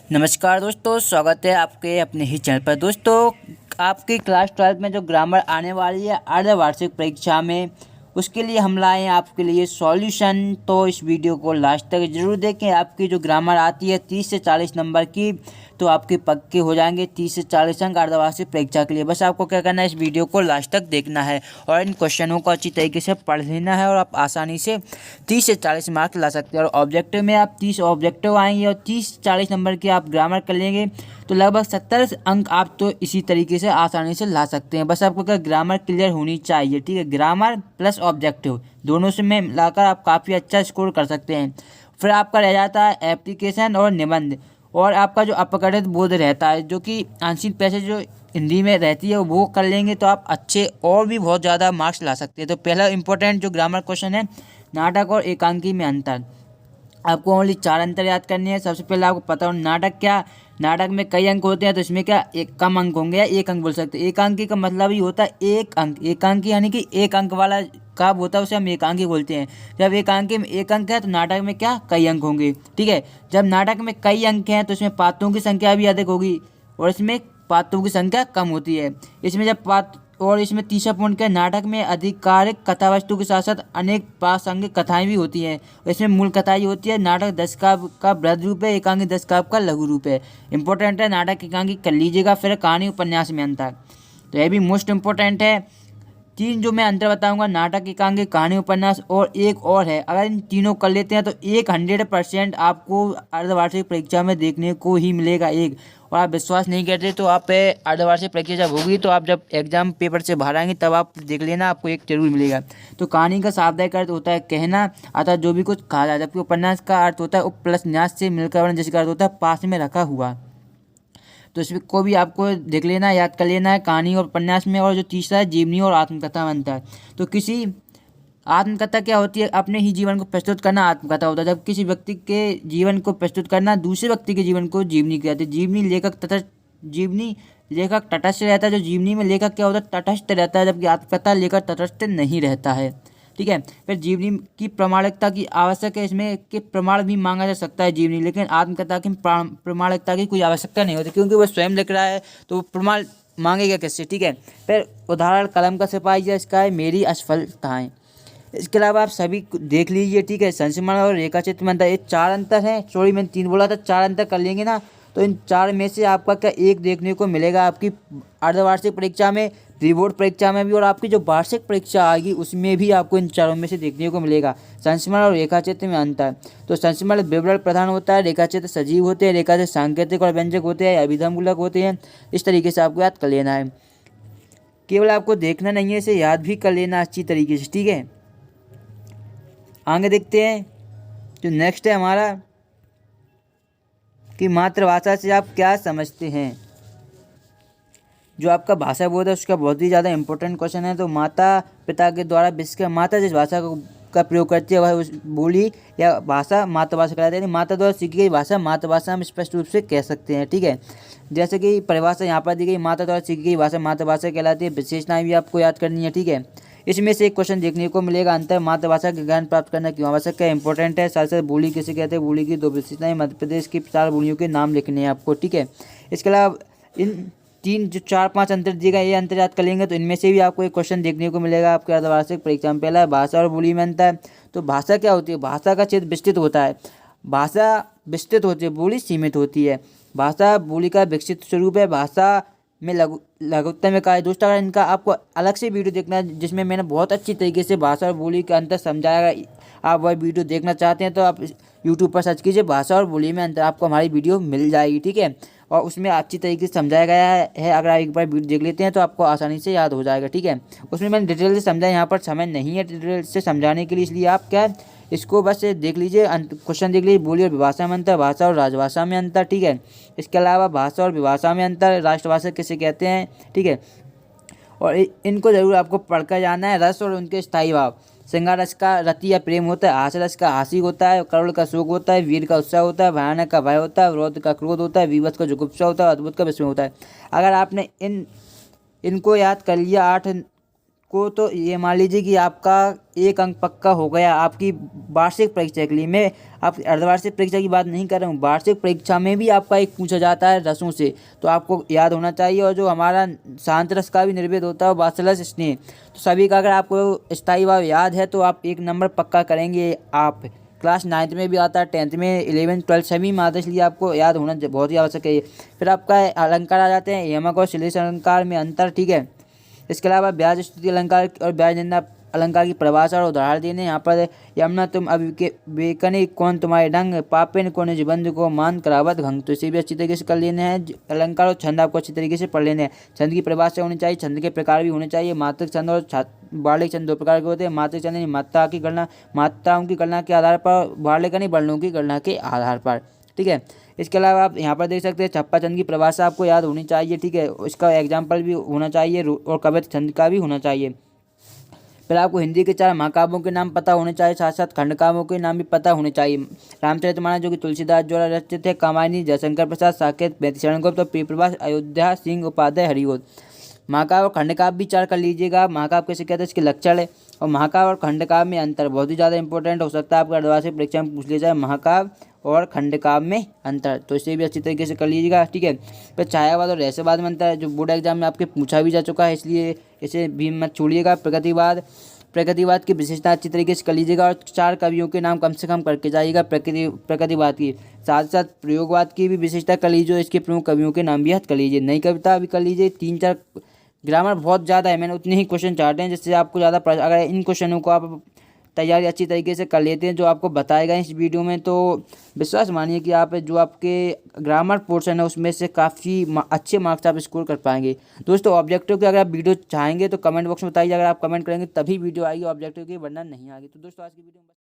नमस्कार दोस्तों, स्वागत है आपके अपने ही चैनल पर। दोस्तों, आपकी क्लास 12 में जो ग्रामर आने वाली है अर्धवार्षिक परीक्षा में, उसके लिए हम लाए हैं आपके लिए सॉल्यूशन। तो इस वीडियो को लास्ट तक जरूर देखें। आपकी जो ग्रामर आती है 30 से 40 नंबर की, तो आपके पक्के हो जाएंगे 30 से 40 अंक अर्धवार्षिक परीक्षा के लिए। बस आपको क्या करना है, इस वीडियो को लास्ट तक देखना है और इन क्वेश्चनों को अच्छी तरीके से पढ़ लेना है और आप आसानी से 30 से 40 मार्क्स ला सकते हैं। और ऑब्जेक्टिव में आप 30 ऑब्जेक्टिव आएंगे और 30-40 नंबर के आप ग्रामर कर लेंगे, तो लगभग 70 अंक आप तो इसी तरीके से आसानी से ला सकते हैं। बस आपको क्या ग्रामर क्लियर होनी चाहिए, ठीक है। ग्रामर प्लस ऑब्जेक्टिव दोनों से में मिलाकर आप काफ़ी अच्छा स्कोर कर सकते हैं। फिर आपका रह जाता है एप्लीकेशन और निबंध, और आपका जो अपकथित बोध रहता है, जो कि आंशिक पैसेज जो हिंदी में रहती है वो कर लेंगे तो आप अच्छे और भी बहुत ज़्यादा मार्क्स ला सकते हैं। तो पहला इंपॉर्टेंट जो ग्रामर क्वेश्चन है, नाटक और एकांकी में अंतर। आपको ओनली 4 अंतर याद करने हैं। सबसे पहले आपको पता हो नाटक क्या, नाटक में कई अंक होते हैं, तो इसमें क्या एक कम अंक होंगे या एक अंक बोल सकते हैं। एकांकी का मतलब ही होता है एक अंक। एकांकी यानी कि एक अंक वाला काव्य होता है, उसे हम एकांकी बोलते हैं। जब एकांकी में एक अंक है तो नाटक में क्या कई अंक होंगे, ठीक है। जब नाटक में कई अंक हैं तो इसमें पात्रों की संख्या भी अधिक होगी और इसमें पात्रों की संख्या कम होती है। इसमें जब और इसमें तीसरा पॉइंट क्या, नाटक में आधिकारिक कथा वस्तु के साथ साथ अनेक प्रासंगिक कथाएं भी होती हैं। इसमें मूल कथा ही होती है। नाटक 10 काव्य का बृहद रूप है, एकांकी 10 काव्य का लघु रूप है। इंपॉर्टेंट है, नाटक एकांकी कर लीजिएगा। फिर कहानी उपन्यास में अंतर, तो यह भी मोस्ट इंपॉर्टेंट है। 3 जो मैं अंतर बताऊंगा, नाटक एकांकी, कहानी उपन्यास और एक और है। अगर इन तीनों कर लेते हैं तो 100% आपको अर्धवार्षिक परीक्षा में देखने को ही मिलेगा एक। और आप विश्वास नहीं करते तो आप अर्धवार्षिक परीक्षा जब होगी तो आप जब एग्जाम पेपर से बाहर आएंगे तब आप देख लेना, आपको एक जरूर मिलेगा। तो कहानी का शाब्दिक अर्थ होता है कहना, अतः जो भी कुछ कहा जाए, जबकि उपन्यास का अर्थ होता है उप प्लस न्यास से मिलकर, जिसका अर्थ होता है पास में रखा हुआ। तो इसमें को भी आपको देख लेना, याद कर लेना है कहानी और उपन्यास में। और जो तीसरा है जीवनी और आत्मकथा बनता है। तो किसी आत्मकथा क्या होती है, अपने ही जीवन को प्रस्तुत करना आत्मकथा होता है। जब किसी व्यक्ति के जीवन को प्रस्तुत करना दूसरे व्यक्ति के जीवन को जीवनी कहते हैं। जीवनी लेखक तटस्थ रहता है। जो जीवनी में लेखक क्या होता है, तटस्थ रहता है, जबकि आत्मकथा लेखक तटस्थ नहीं रहता है, ठीक है। फिर जीवनी की प्रामाणिकता की आवश्यक है, इसमें के प्रमाण भी मांगा जा सकता है जीवनी, लेकिन आत्मकथा की प्रामाणिकता की कोई आवश्यकता नहीं होती, क्योंकि वह स्वयं लिख रहा है तो वो प्रमाण मांगेगा किससे, ठीक है। फिर उदाहरण कलम का सिपाही है, इसका है मेरी असफलताएं। इसके अलावा आप सभी देख लीजिए, ठीक है। संस्मरण और रेखाचित्र में अंतर, ये 4 अंतर हैं। सॉरी, मैंने 3 बोला था, 4 अंतर कर लेंगे ना, तो इन 4 में से आपका क्या एक देखने को मिलेगा आपकी अर्धवार्षिक परीक्षा में, प्री बोर्ड परीक्षा में भी, और आपकी जो वार्षिक परीक्षा आएगी उसमें भी आपको इन 4 में से देखने को मिलेगा। संस्मरण और रेखाचित्र में अंतर, तो संस्मरण विवरण प्रधान होता है, रेखाचित्र सजीव होते हैं, रेखाचित्र सांकेतिक और व्यंजक होते हैं, अभिधममूलक होते हैं। इस तरीके से आपको याद कर लेना है। केवल आपको देखना नहीं है, इसे याद भी कर लेना अच्छी तरीके से, ठीक है। आगे देखते हैं जो नेक्स्ट है हमारा, कि मातृभाषा से आप क्या समझते हैं। जो आपका भाषा बोध है उसका बहुत ही ज़्यादा इंपॉर्टेंट क्वेश्चन है। तो माता पिता के द्वारा विश्व का माता जिस भाषा का प्रयोग करती है वह उस बोली या भाषा मातृभाषा कहलाती है। माता द्वारा सीखी गई भाषा मातृभाषा हम स्पष्ट रूप से कह सकते हैं, ठीक है। जैसे कि परिभाषा यहाँ पर दी गई, माता द्वारा सीखी गई भाषा मातृभाषा कहलाती है। विशेषताएं भी आपको याद करनी है, ठीक है। इसमें से एक क्वेश्चन देखने को मिलेगा, अंतर मातृभाषा के ज्ञान प्राप्त करना क्यों आवश्यक है। इंपॉर्टेंट है। साथ साथ बोली किसे कहते हैं, बोली की 2 विशेषताएं, मध्य प्रदेश की 4 बोलियों के नाम लिखने हैं आपको, ठीक है। इसके अलावा इन 3 जो 4-5 अंतर दिए गए, ये अंतर याद कर लेंगे तो इनमें से भी आपको एक क्वेश्चन देखने को मिलेगा आपके अर्धवार्षिक परीक्षा में। पहला है भाषा और बोली में अंतर। तो भाषा क्या होती है, भाषा का क्षेत्र विस्तृत होता है, भाषा विस्तृत होती है, बोली सीमित होती है। भाषा बोली का विकसित स्वरूप है। भाषा में लघुत्तम में कार्य। दोस्तों, अगर इनका आपको अलग से वीडियो देखना है जिसमें मैंने बहुत अच्छी तरीके से भाषा और बोली का अंतर समझाया, आप वह वीडियो देखना चाहते हैं तो आप यूट्यूब पर सर्च कीजिए भाषा और बोली में अंतर, आपको हमारी वीडियो मिल जाएगी, ठीक है। और उसमें अच्छी तरीके से समझाया गया है। अगर आप एक बार वीडियो देख लेते हैं तो आपको आसानी से याद हो जाएगा, ठीक है। उसमें मैंने डिटेल से समझा, यहाँ पर समय नहीं है डिटेल से समझाने के लिए, इसलिए आप क्या इसको बस देख लीजिए, क्वेश्चन देख लीजिए। बोली और विभाषा में अंतर, भाषा और राजभाषा में अंतर, ठीक है। इसके अलावा भाषा और विभाषा में अंतर, राष्ट्रभाषा किसे कहते हैं, ठीक है। और इनको जरूर आपको पढ़कर जाना है। रस और उनके स्थायी भाव, श्रृंगार रस का रति या प्रेम होता है, हास रस का हासी होता है, करुण का शोक होता है, वीर का उत्साह होता है, भयानक का भय होता है, रौद्र का क्रोध होता है, विवश का जुगुप्सा होता है, अद्भुत का विस्मय होता है। अगर आपने इनको याद कर लिया, 8 आपको तो ये मान लीजिए कि आपका 1 अंक पक्का हो गया आपकी वार्षिक परीक्षा के लिए। मैं आप अर्धवार्षिक परीक्षा की बात नहीं कर रहा हूँ, वार्षिक परीक्षा में भी आपका एक पूछा जाता है रसों से, तो आपको याद होना चाहिए। और जो हमारा शांत रस का भी निर्भेद होता है वात्सल्य स्नेह, तो सभी का अगर आपको स्थायी भाव याद है तो आप 1 नंबर पक्का करेंगे। आप क्लास 9th में भी आता है, 10th में, 11th 12th सभी में आता है, इसलिए आपको याद होना बहुत ही आवश्यक है। फिर आपका अलंकार आ जाते हैं, यमक और श्लेष अलंकार में अंतर, ठीक है। इसके अलावा ब्याज स्तुति अलंकार और ब्याज निंदा अलंकार की परिभाषा और उदाहरण देने। यहाँ पर यमुना तुम अविवेकने कौन तुम्हारे ढंग, पापेन कौन निबंध को मान करावत घंग, तो इसे भी अच्छी तरीके से कर लेने हैं। अलंकार और छंद आपको अच्छी तरीके से पढ़ लेने हैं। छंद की परिभाषा होनी चाहिए, छंद के प्रकार भी होने चाहिए। मात्रक छंद और बार्लिक छंद 2 प्रकार के होते हैं। मात्रक छंद मात्रा की गणना, मात्राओं की गणना के आधार पर, बार्लिक यानी वर्णों की गणना के आधार पर, ठीक है। इसके अलावा आप यहाँ पर देख सकते हैं छप्पा छंद की परिभाषा आपको याद होनी चाहिए, ठीक है। इसका एग्जाम्पल भी होना चाहिए और कवित्त छंद का भी होना चाहिए। फिर आपको हिंदी के 4 महाकाव्यों के नाम पता होने चाहिए, साथ साथ खंडकाव्यों के नाम भी पता होने चाहिए। रामचरितमानस जो कि तुलसीदास द्वारा रचित है, कामायनी जयशंकर प्रसाद, साकेत शरण गुप्त और प्रियप्रभा अयोध्या सिंह उपाध्याय हरिओद। महाकाव्य और खंडकाव्य भी 4 कर लीजिएगा। महाकाव्य कैसे कहते हैं, इसके लक्षण है, और महाकाव्य और खंडकाव्य में अंतर बहुत ही ज़्यादा इंपॉर्टेंट हो सकता है, आपका अर्धवार्षिक परीक्षा में पूछ लिया जाए महाकाव्य और खंडकाव्य में अंतर, तो इसे भी अच्छी तरीके से कर लीजिएगा, ठीक है। फिर छायावाद और रहस्यवाद में अंतर है, जो बोर्ड एग्जाम में आपके पूछा भी जा चुका है, इसलिए इसे भी मत छोड़िएगा। प्रकृतिवाद की विशेषता अच्छी तरीके से कर लीजिएगा, और 4 कवियों के नाम कम से कम करके जाइएगा प्रकृतिवाद की। साथ साथ प्रयोगवाद की भी विशेषता कर लीजिए, इसके प्रमुख कवियों के नाम भी याद कर लीजिए। नई कविता भी कर लीजिए। 3-4 ग्रामर बहुत ज़्यादा है, मैंने उतने ही क्वेश्चन चार्टे हैं जिससे आपको ज़्यादा अगर इन क्वेश्चनों को आप तैयारी अच्छी तरीके से कर लेते हैं जो आपको बताया गया इस वीडियो में, तो विश्वास मानिए कि आप जो आपके ग्रामर पोर्शन है उसमें से काफ़ी अच्छे मार्क्स आप स्कोर कर पाएंगे। दोस्तों ऑब्जेक्टिव के अगर आप वीडियो चाहेंगे तो कमेंट बॉक्स में बताइए, अगर आप कमेंट करेंगे तभी वीडियो आएगी, ऑब्जेक्टिव की वरना नहीं आएगी। तो दोस्तों आज की वीडियो